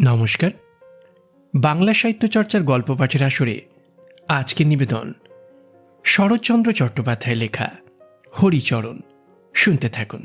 নমস্কার। বাংলা সাহিত্য চর্চার গল্প পাঠের আসরে আজকের নিবেদন শরৎচন্দ্র চট্টোপাধ্যায় লেখা হরিচরণ। শুনতে থাকুন।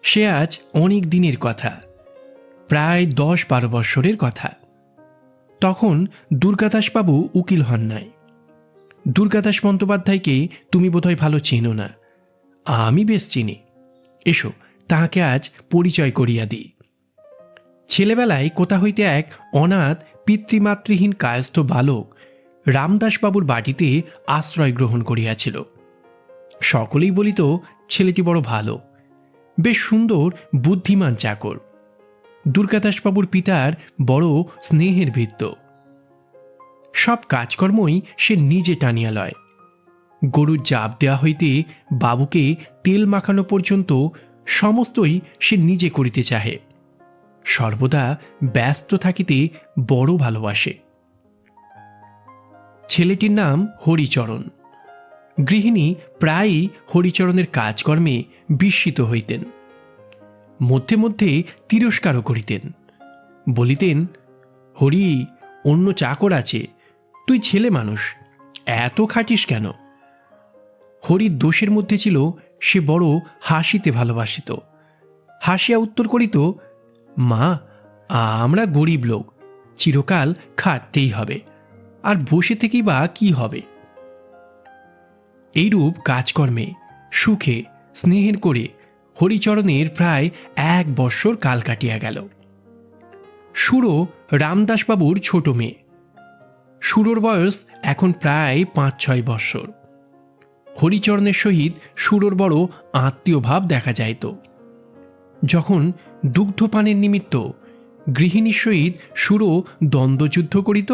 সে আজ অনেক দিনের কথা, প্রায় 10-12 বৎসরের কথা। তখন দুর্গাদাসবাবু উকিল হন নাই। দুর্গাদাস বন্দ্যোপাধ্যায়কে তুমি বোধহয় ভালো চেনো না, আমি বেশ চিনি। এসো তাহাকে আজ পরিচয় করিয়া দিই। ছেলেবেলায় কোথা হইতে এক অনাথ পিতৃমাতৃহীন কায়স্থ বালক রামদাসবাবুর বাটিতে আশ্রয় গ্রহণ করিয়াছিল। সকলেই বলিত ছেলেটি বড় ভালো, বেশ সুন্দর বুদ্ধিমান চাকর। দুর্গাদাসবাবুর পিতার বড় স্নেহের ভিত্ত। সব কাজকর্মই সে নিজে টানিয়া লয়। গরুর জাপ দেওয়া হইতে বাবুকে তেল মাখানো পর্যন্ত সমস্তই সে নিজে করিতে চাহে। সর্বদা ব্যস্ত থাকিতে বড় ভালোবাসে। ছেলেটির নাম হরিচরণ। গৃহিণী প্রায়ই হরিচরণের কাজকর্মে বিস্মিত হইতেন, মধ্যে মধ্যে তিরস্কারও করিতেন। বলিতেন, হরি, অন্য চাকর আছে, তুই ছেলে মানুষ, এত খাটিস কেন? হরির দোষের মধ্যে ছিল সে বড় হাসিতে ভালোবাসিত। হাসিয়া উত্তর করিত, মা, আমরা গরিব লোক, চিরকাল খাটতেই হবে, আর বসে থেকেই বা কি হবে? এইরূপ কাজকর্মে সুখে স্নেহের করে হরিচরণের প্রায় 1 বৎসর কাল কাটিয়া গেল। সুরো রামদাসবাবুর ছোট মেয়ে। সুরোর বয়স এখন প্রায় 5-6 বৎসর। হরিচরণের সহিত সুরোর বড় আত্মীয় ভাব দেখা যাইত। যখন দুগ্ধপানের নিমিত্ত গৃহিণীর সহিত সুরো দ্বন্দ্বযুদ্ধ করিত,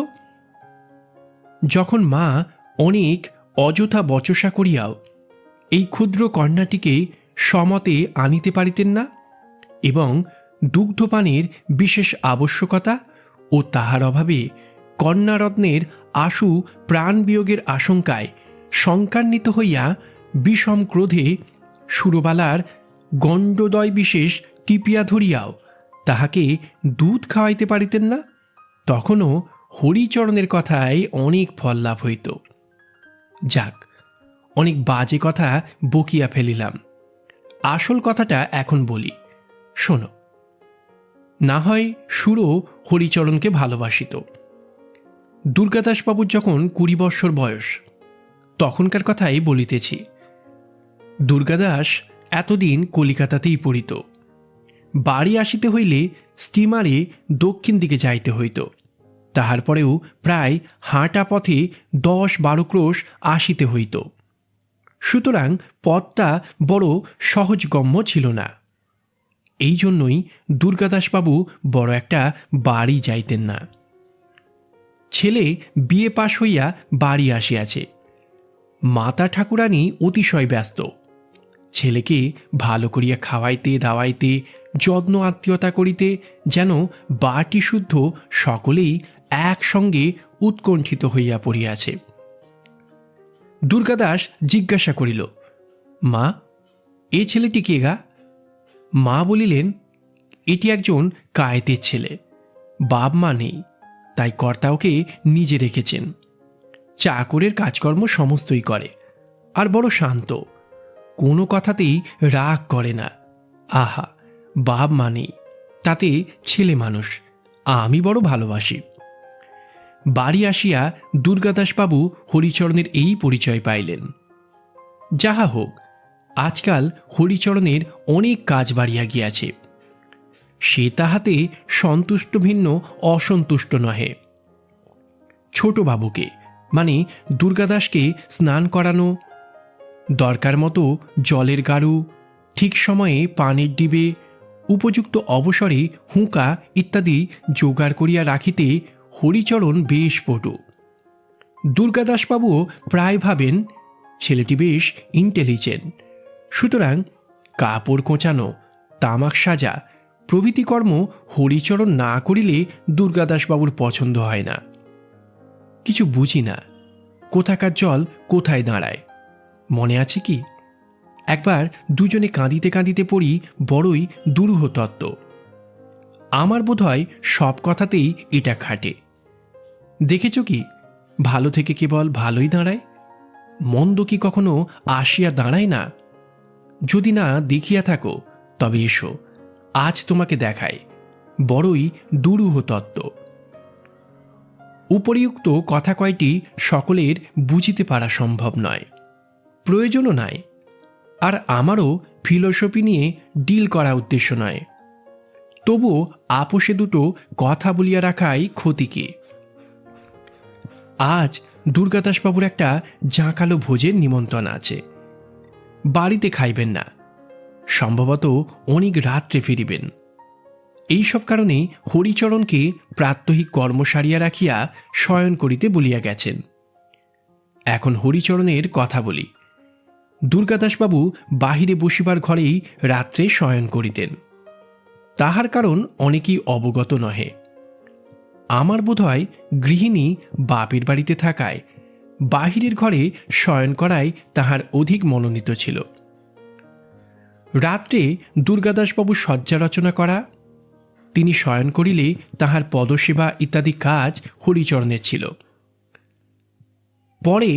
যখন মা অনেক অযথা বচসা করিয়াও এই ক্ষুদ্র কন্যাটিকে সমতে আনিতে পারিতেন না, এবং দুগ্ধপানের বিশেষ আবশ্যকতা ও তাহার অভাবে কন্যারত্নের আশু প্রাণবিয়োগের আশঙ্কায় শঙ্কান্বিত হইয়া বিষম ক্রোধে সুরবালার গণ্ডদয় বিশেষ টিপিয়া ধরিয়াও তাহাকে দুধ খাওয়াইতে পারিতেন না, তখনও হরিচরণের কথায় অনেক ফল লাভ হইত। যাক, অনেক বাজে কথা বকিয়া ফেলিলাম। আসল কথাটা এখন বলি, শোনো। না হয় সুরো হরিচরণকে ভালোবাসিত। দুর্গাদাসবাবুর যখন 20 বৎসর বয়স, তখনকার কথাই বলিতেছি। দুর্গাদাস এতদিন কলিকাতাতেই পড়িত। বাড়ি আসিতে হইলে স্টিমারে দক্ষিণ দিকে যাইতে হইত। তাহার পরেও প্রায় হাঁটা পথে 10-12 ক্রোশ আসিতে হইত। সুতরাং পথটা বড় সহজগম্য ছিল না। এই জন্যই দুর্গাদাসবাবু বড় একটা বাড়ি যাইতেন না। ছেলে বিয়ে পাশ হইয়া বাড়ি আসিয়াছে। মাতা ঠাকুরানী অতিশয় ব্যস্ত। ছেলেকে ভালো করিয়া খাওয়াইতে দাওয়াইতে, যত্ন আত্মীয়তা করিতে যেন বাটি শুদ্ধ সকলেই একসঙ্গে উৎকণ্ঠিত হইয়া পড়িয়াছে। দুর্গাদাস জিজ্ঞাসা করিল, মা, এ ছেলেটি কে গা? মা বলিলেন, এটি একজন কায়েতের ছেলে, বাপ মা নেই, তাই কর্তা ওকে নিজে রেখেছেন। চাকরের কাজকর্ম সমস্তই করে, আর বড় শান্ত, কোনো কথাতেই রাগ করে না। আহা, বাপ মা নেই, তাতে ছেলে মানুষ, আমি বড় ভালোবাসি। বাড়ি আসিয়া দুর্গাদাসবাবু হরিচরণের এই পরিচয় পাইলেন। যাহা হোক, আজকাল হরিচরণের অনেক কাজ বাড়িয়া গিয়াছে। সে তাহাতে সন্তুষ্ট ভিন্ন অসন্তুষ্ট নহে। ছোট বাবুকে, মানে দুর্গাদাসকে স্নান করানো, দরকার মতো জলের গাড়ু, ঠিক সময়ে পানের ডিবে, উপযুক্ত অবসরে হুঁকা ইত্যাদি জোগাড় করিয়া রাখিতে হরিচরণ বেশ পটু। দুর্গাদাসবাবুও প্রায় ভাবেন ছেলেটি বেশ ইন্টেলিজেন্ট। সুতরাং কাপড় কোঁচানো, তামাক সাজা প্রভৃতি কর্ম হরিচরণ না করিলে দুর্গাদাসবাবুর পছন্দ হয় না। কিছু বুঝি না, কোথাকার জল কোথায় দাঁড়ায়। মনে আছে কি, একবার দুজনে কাঁদিতে কাঁদিতে পড়ি বড়ই দুরূহ তত্ত্ব। আমার বোধহয় সব কথাতেই এটা খাটে। দেখেছ কি, ভালো থেকে কেবল ভালোই দাঁড়ায়, মন্দ কি কখনো আসিয়া দাঁড়ায় না? যদি না দেখিয়া থাকো তবে এসো, আজ তোমাকে দেখায় বড়ই দুরূহ তত্ত্ব। উপরিউক্ত কথা কয়টি সকলের বুঝিতে পারা সম্ভব নয়, প্রয়োজনও নয়, আর আমারও ফিলোসফি নিয়ে ডিল করা উদ্দেশ্য নয়। তবুও আপোষে দুটো কথা বলিয়া রাখাই ক্ষতি কি? আজ দুর্গাদাসবাবুর একটা জাঁকালো ভোজের নিমন্ত্রণ আছে, বাড়িতে খাইবেন না, সম্ভবত অনেক রাত্রে ফিরিবেন। এইসব কারণে হরিচরণকে প্রাত্যহিক কর্ম সারিয়া রাখিয়া শয়ন করিতে বলিয়া গেছেন। এখন হরিচরণের কথা বলি। দুর্গাদাসবাবু বাহিরে বসিবার ঘরেই রাত্রে শয়ন করিতেন। তাহার কারণ অনেকেই অবগত নহে। আমার বোধহয় গৃহিণী বাপের বাড়িতে থাকায় বাহিরের ঘরে শয়ন করায় তাহার অধিক মনোনীত ছিল। রাত্রে দুর্গাদাসবাবু শয্যা রচনা করা, তিনি শয়ন করিলে তাহার পদসেবা ইত্যাদি কাজ হরিচরণের ছিল। পরে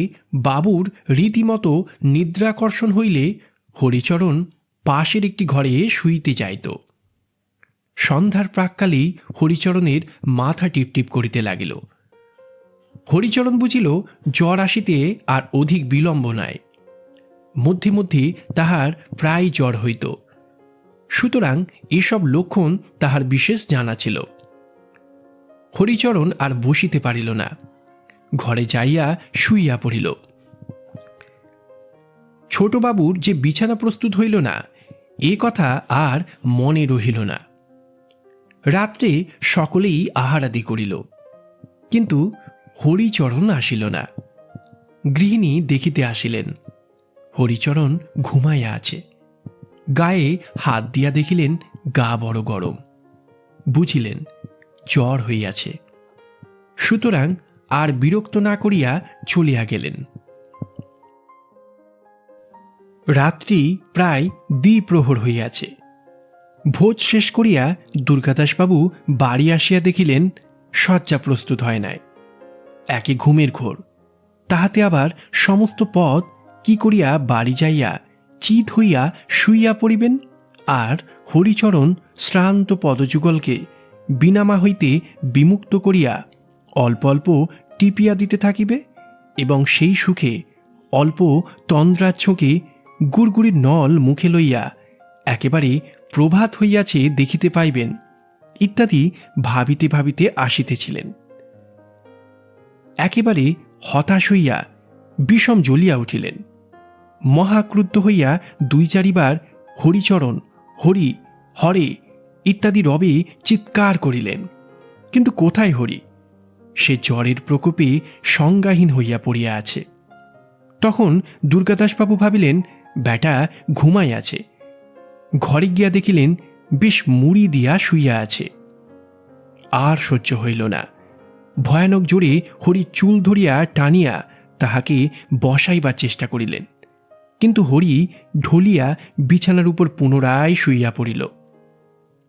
বাবুর রীতিমতো নিদ্রাকর্ষণ হইলে হরিচরণ পাশের একটি ঘরে শুইতে যাইত। সন্ধ্যার প্রাক্কালেই হরিচরণের মাথা টিপটিপ করিতে লাগিল। হরিচরণ বুঝিল জ্বর আসিতে আর অধিক বিলম্ব নাই। মধ্যে মধ্যে তাহার প্রায় জ্বর হইত, সুতরাং এসব লক্ষণ তাহার বিশেষ জানা ছিল। হরিচরণ আর বসিতে পারিল না, ঘরে যাইয়া শুইয়া পড়িল। ছোটবাবুর যে বিছানা প্রস্তুত হইল না, এ কথা আর মনে রহিল না। রাত্রে সকলেই আহারাদি করিল, কিন্তু হরিচরণ আসিল না। গৃহিণী দেখিতে আসিলেন, হরিচরণ ঘুমাইয়া আছে। গায়ে হাত দিয়া দেখিলেন গা বড় গরম, বুঝিলেন জ্বর হইয়াছে। সুতরাং আর বিরক্ত না করিয়া চলিয়া গেলেন। রাত্রি প্রায় দ্বিপ্রহর হইয়াছে। ভোজ শেষ করিয়া দুর্গাদাসবাবু বাড়ি আসিয়া দেখিলেন শয্যা প্রস্তুত হয় নাই। একে ঘুমের ঘোর, তাহাতে আবার সমস্ত পথ কি করিয়া বাড়ি যাইয়া চিত হইয়া শুইয়া পড়িবেন, আর হরিচরণ শ্রান্ত পদযুগলকে বিনামা হইতে বিমুক্ত করিয়া অল্প অল্প টিপিয়া দিতে থাকিবে, এবং সেই সুখে অল্প তন্দ্রাচ্ছকে গুড়গুড়ির নল মুখে লইয়া একেবারে প্রভাত হইয়াছে দেখিতে পাইবেন, ইত্যাদি ভাবিতে ভাবিতে আসিতেছিলেন। একেবারে হতাশ হইয়া বিষম জ্বলিয়া উঠিলেন। মহাক্রুদ্ধ হইয়া দুই চারিবার হরিচরণ, হরি, হরে ইত্যাদি রবে চিৎকার করিলেন, কিন্তু কোথায় হরি? সে জ্বরের প্রকোপে সংজ্ঞাহীন হইয়া পড়িয়া আছে। তখন দুর্গাদাসবাবু ভাবিলেন ব্যাটা ঘুমাই আছে। ঘরে গিয়া দেখিলেন বেশ মুড়ি দিয়া শুইয়া আছে। আর সহ্য হইল না। ভয়ানক জোরে হরি চুল ধরিয়া টানিয়া তাহাকে বসাইবার চেষ্টা করিলেন, কিন্তু হরি ঢলিয়া বিছানার উপর পুনরায় শুইয়া পড়িল।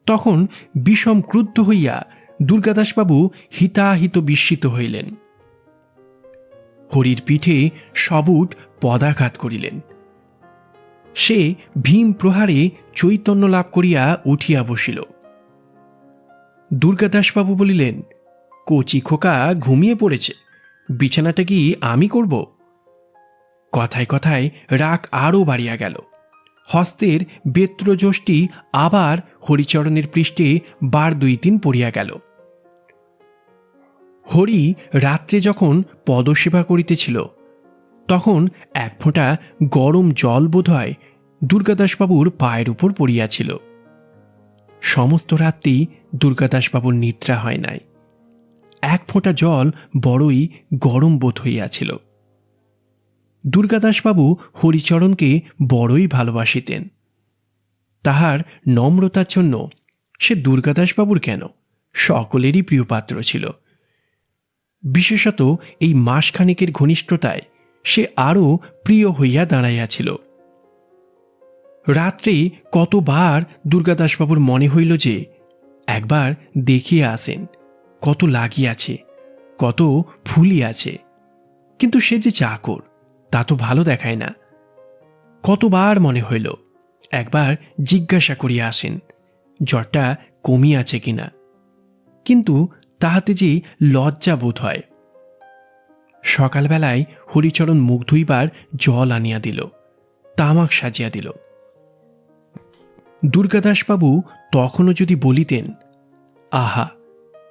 তখন বিষম ক্রুদ্ধ হইয়া দুর্গাদাসবাবু হিতাহিত বিস্মিত হইলেন। হরির পিঠে সবুট পদাঘাত করিলেন। সে ভীম প্রহারে চৈতন্য লাভ করিয়া উঠিয়া বসিল। দুর্গাদাসবাবু বলিলেন, কচি খোকা ঘুমিয়ে পড়েছে, বিছানাটা কি আমি করব? কথায় কথায় রাগ আরও বাড়িয়া গেল। হস্তের বেত্রযষ্টি আবার হরিচরণের পৃষ্ঠে বার দুই তিন পড়িয়া গেল। হরি রাত্রে যখন পদসেবা করিতেছিল, তখন এক ফোঁটা গরম জল বোধহয় দুর্গাদাসবাবুর পায়ের উপর পড়িয়াছিল। সমস্ত রাত্রি দুর্গাদাসবাবুর নিদ্রা হয় নাই। এক ফোঁটা জল বড়ই গরম বোধ হইয়াছিল। দুর্গাদাসবাবু হরিচরণকে বড়ই ভালোবাসিতেন। তাহার নম্রতার জন্য সে দুর্গাদাসবাবুর কেন, সকলেরই প্রিয় পাত্র ছিল। বিশেষত এই মাসখানেকের ঘনিষ্ঠতায় সে আরও প্রিয় হইয়া দাঁড়াইয়াছিল। রাত্রে কতবার দুর্গাদাসবাবুর মনে হইল যে একবার দেখিয়ে আসেন কত লাগিয়াছে, কত ফুলি আছে। কিন্তু সে যে চাকর, তা তো ভালো দেখায় না। কতবার মনে হইল একবার জিজ্ঞাসা করিয়া আসেন জ্বরটা কমিয়াছে কিনা, কিন্তু তাহাতে যে লজ্জা বোধ হয়। সকালবেলায় হরিচরণ মুখ ধুইবার জল আনিয়া দিল, তামাক সাজিয়া দিল। দুর্গাদাসবাবু তখনও যদি বলিতেন, আহা,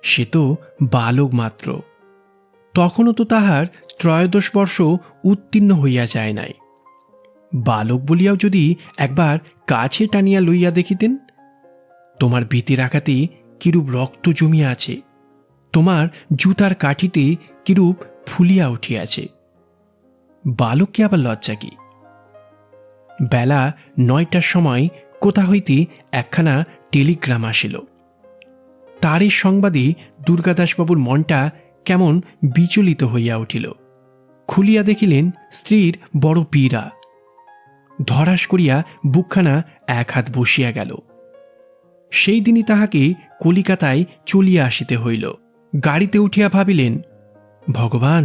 সে তো বালক মাত্র, তখনও তো তাহার 13 বর্ষ উত্তীর্ণ হইয়া যায় নাই। বালক বলিয়াও যদি একবার কাছে টানিয়া লইয়া দেখিতেন, তোমার ভীতির আঘাতে কিরূপ রক্ত জমিয়া আছে, তোমার জুতার কাঠিতে কিরূপ ফুলিয়া উঠিয়াছে, বালককে আবার লজ্জা কি? বেলা 9টার সময় কোথা হইতে একখানা টেলিগ্রাম আসিল। তারই সংবাদে দুর্গাদাসবাবুর মনটা কেমন বিচলিত হইয়া উঠিল। খুলিয়া দেখিলেন স্ত্রীর বড় পীড়া। ধরাস করিয়া বুকখানা এক হাত বসিয়া গেল। সেই দিনই তাহাকে কলিকাতায় চলিয়া আসিতে হইল। গাড়িতে উঠিয়া ভাবিলেন, ভগবান,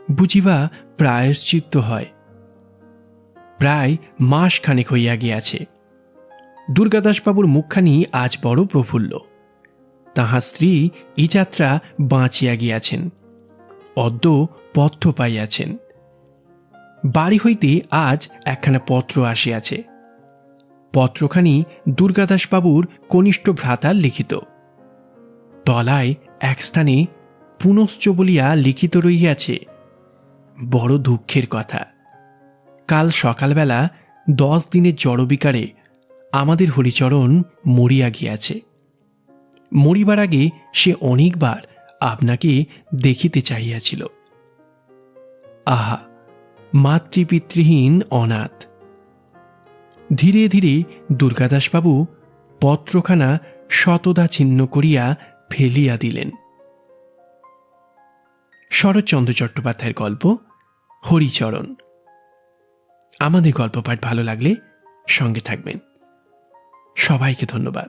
বুঝিবা প্রায়শ্চিত্ত হয়। প্রায় মাসখানেক হইয়া গিয়াছে। দুর্গাদাসবাবুর মুখখানি আজ বড় প্রফুল্ল। তাহার স্ত্রী এই যাত্রা বাঁচিয়া গিয়াছেন, অদ্য পথ্য পাইয়াছেন। বাড়ি হইতে আজ একখানা পত্র আসিয়াছে। পত্রখানি দুর্গাদাসবাবুর কনিষ্ঠ ভ্রাতার লিখিত। তলায় এক স্থানে পুনশ্চ বলিয়া লিখিত রহিয়াছে, বড় দুঃখের কথা, কাল সকালবেলা 10 দিনের জড়বিকারে আমাদের হরিচরণ মরিয়া গিয়াছে। মরিবার আগে সে অনেকবার আপনাকে দেখিতে চাহিয়াছিল। আহা, মাতৃপিতৃহীন অনাথ। ধীরে ধীরে দুর্গাদাসবাবু পত্রখানা শতদা ছিন্ন করিয়া ফেলিয়া দিলেন। শরৎচন্দ্র চট্টোপাধ্যায়ের গল্প হরিচরণ। আমাদের গল্প পাঠ ভালো লাগলে সঙ্গে থাকবেন। সবাইকে ধন্যবাদ।